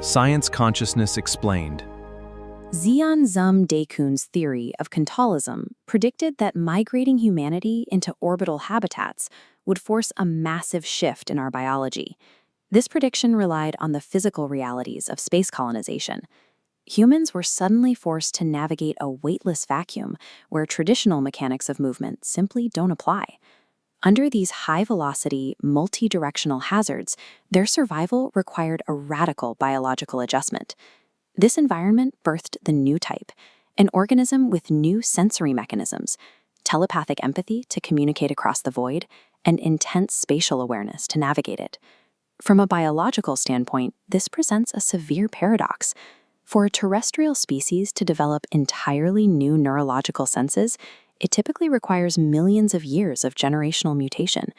Science Consciousness Explained. Zeon Zum Daikun's theory of Contolism predicted that migrating humanity into orbital habitats would force a massive shift in our biology. This prediction relied on the physical realities of space colonization. Humans were suddenly forced to navigate a weightless vacuum where traditional mechanics of movement simply don't apply. Under these high-velocity, multi-directional hazards, their survival required a radical biological adjustment. This environment birthed the Newtype, an organism with new sensory mechanisms, telepathic empathy to communicate across the void, and intense spatial awareness to navigate it. From a biological standpoint, this presents a severe paradox. For a terrestrial species to develop entirely new neurological senses, it typically requires millions of years of generational mutation.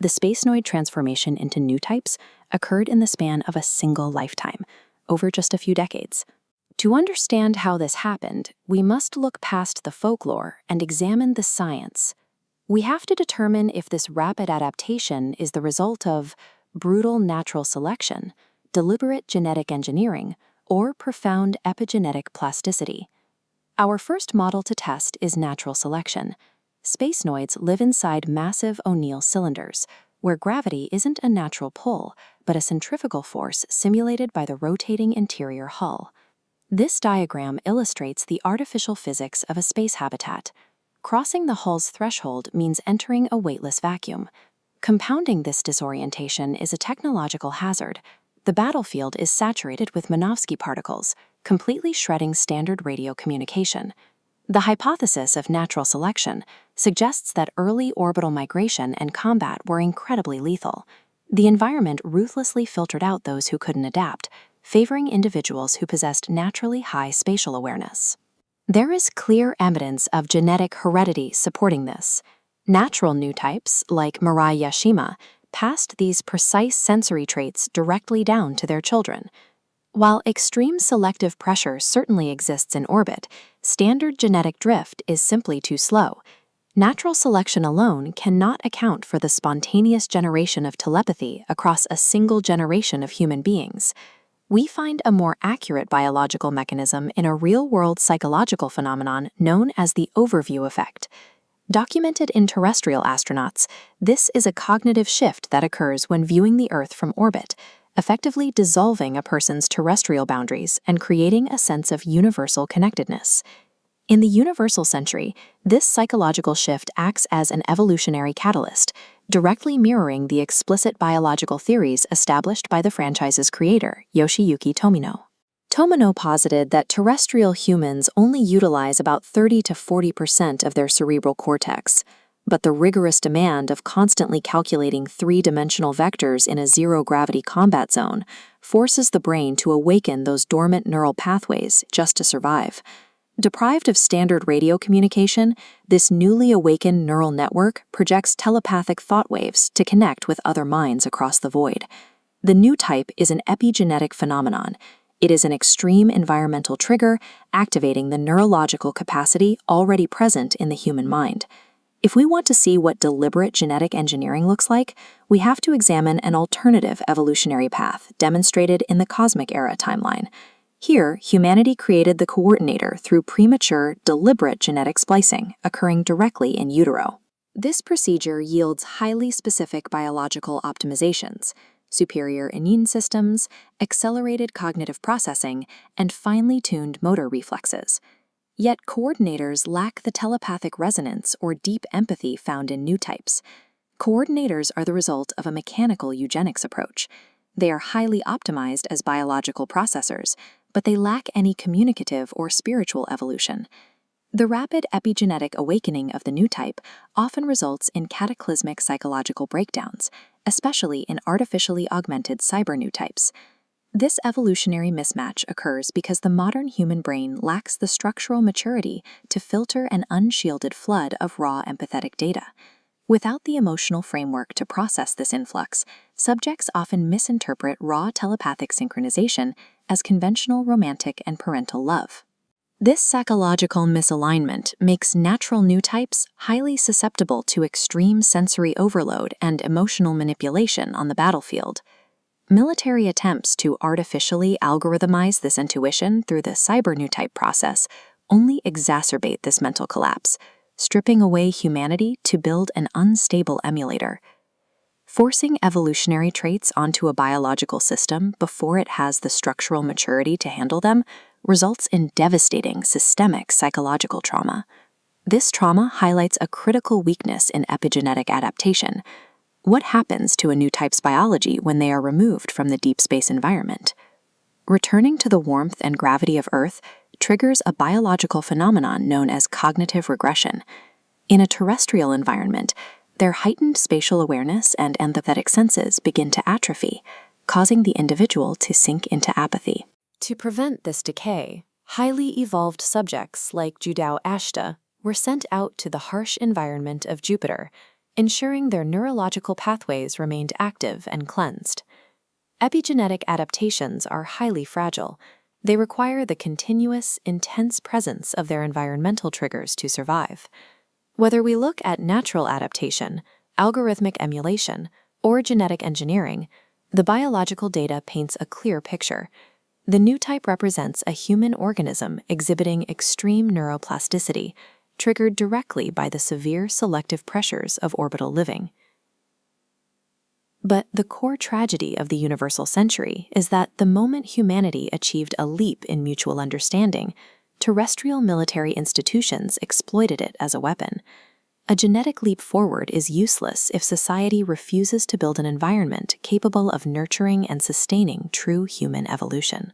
The Spacenoid transformation into Newtypes occurred in the span of a single lifetime, over just a few decades. To understand how this happened, we must look past the folklore and examine the science. We have to determine if this rapid adaptation is the result of brutal natural selection, deliberate genetic engineering, or profound epigenetic plasticity. Our first model to test is natural selection. Spacenoids live inside massive O'Neill cylinders, where gravity isn't a natural pull, but a centrifugal force simulated by the rotating interior hull. This diagram illustrates the artificial physics of a space habitat. Crossing the hull's threshold means entering a weightless vacuum. Compounding this disorientation is a technological hazard. The battlefield is saturated with Minovsky particles, completely shredding standard radio communication. The hypothesis of natural selection suggests that early orbital migration and combat were incredibly lethal. The environment ruthlessly filtered out those who couldn't adapt, favoring individuals who possessed naturally high spatial awareness. There is clear evidence of genetic heredity supporting this. Natural Newtypes, like Mirai Yashima, passed these precise sensory traits directly down to their children. While extreme selective pressure certainly exists in orbit, standard genetic drift is simply too slow. Natural selection alone cannot account for the spontaneous generation of telepathy across a single generation of human beings. We find a more accurate biological mechanism in a real-world psychological phenomenon known as the overview effect. Documented in terrestrial astronauts, this is a cognitive shift that occurs when viewing the Earth from orbit, effectively dissolving a person's terrestrial boundaries and creating a sense of universal connectedness. In the universal century, this psychological shift acts as an evolutionary catalyst, directly mirroring the explicit biological theories established by the franchise's creator, Yoshiyuki Tomino. Tomino posited that terrestrial humans only utilize about 30 to 40% of their cerebral cortex, but the rigorous demand of constantly calculating three-dimensional vectors in a zero-gravity combat zone forces the brain to awaken those dormant neural pathways just to survive. Deprived of standard radio communication, this newly awakened neural network projects telepathic thought waves to connect with other minds across the void. The Newtype is an epigenetic phenomenon. It is an extreme environmental trigger activating the neurological capacity already present in the human mind. If we want to see what deliberate genetic engineering looks like, we have to examine an alternative evolutionary path demonstrated in the cosmic era timeline. Here, humanity created the coordinator through premature, deliberate genetic splicing occurring directly in utero. This procedure yields highly specific biological optimizations: superior immune systems, accelerated cognitive processing, and finely tuned motor reflexes. Yet coordinators lack the telepathic resonance or deep empathy found in Newtypes. Coordinators are the result of a mechanical eugenics approach. They are highly optimized as biological processors, but they lack any communicative or spiritual evolution. The rapid epigenetic awakening of the Newtype often results in cataclysmic psychological breakdowns, especially in artificially augmented cyber-Newtypes. This evolutionary mismatch occurs because the modern human brain lacks the structural maturity to filter an unshielded flood of raw empathetic data. Without the emotional framework to process this influx, subjects often misinterpret raw telepathic synchronization as conventional romantic and parental love. This psychological misalignment makes natural Newtypes highly susceptible to extreme sensory overload and emotional manipulation on the battlefield. Military attempts to artificially algorithmize this intuition through the cyber-Newtype process only exacerbate this mental collapse, stripping away humanity to build an unstable emulator. Forcing evolutionary traits onto a biological system before it has the structural maturity to handle them results in devastating systemic psychological trauma. This trauma highlights a critical weakness in epigenetic adaptation. What happens to a Newtype's biology when they are removed from the deep space environment? Returning to the warmth and gravity of Earth triggers a biological phenomenon known as cognitive regression. In a terrestrial environment, their heightened spatial awareness and empathetic senses begin to atrophy, causing the individual to sink into apathy. To prevent this decay, highly evolved subjects like Judao Ashta were sent out to the harsh environment of Jupiter, ensuring their neurological pathways remained active and cleansed. Epigenetic adaptations are highly fragile. They require the continuous, intense presence of their environmental triggers to survive. Whether we look at natural adaptation, algorithmic emulation, or genetic engineering, the biological data paints a clear picture. The Newtype represents a human organism exhibiting extreme neuroplasticity, triggered directly by the severe selective pressures of orbital living. But the core tragedy of the universal century is that the moment humanity achieved a leap in mutual understanding, terrestrial military institutions exploited it as a weapon. A genetic leap forward is useless if society refuses to build an environment capable of nurturing and sustaining true human evolution.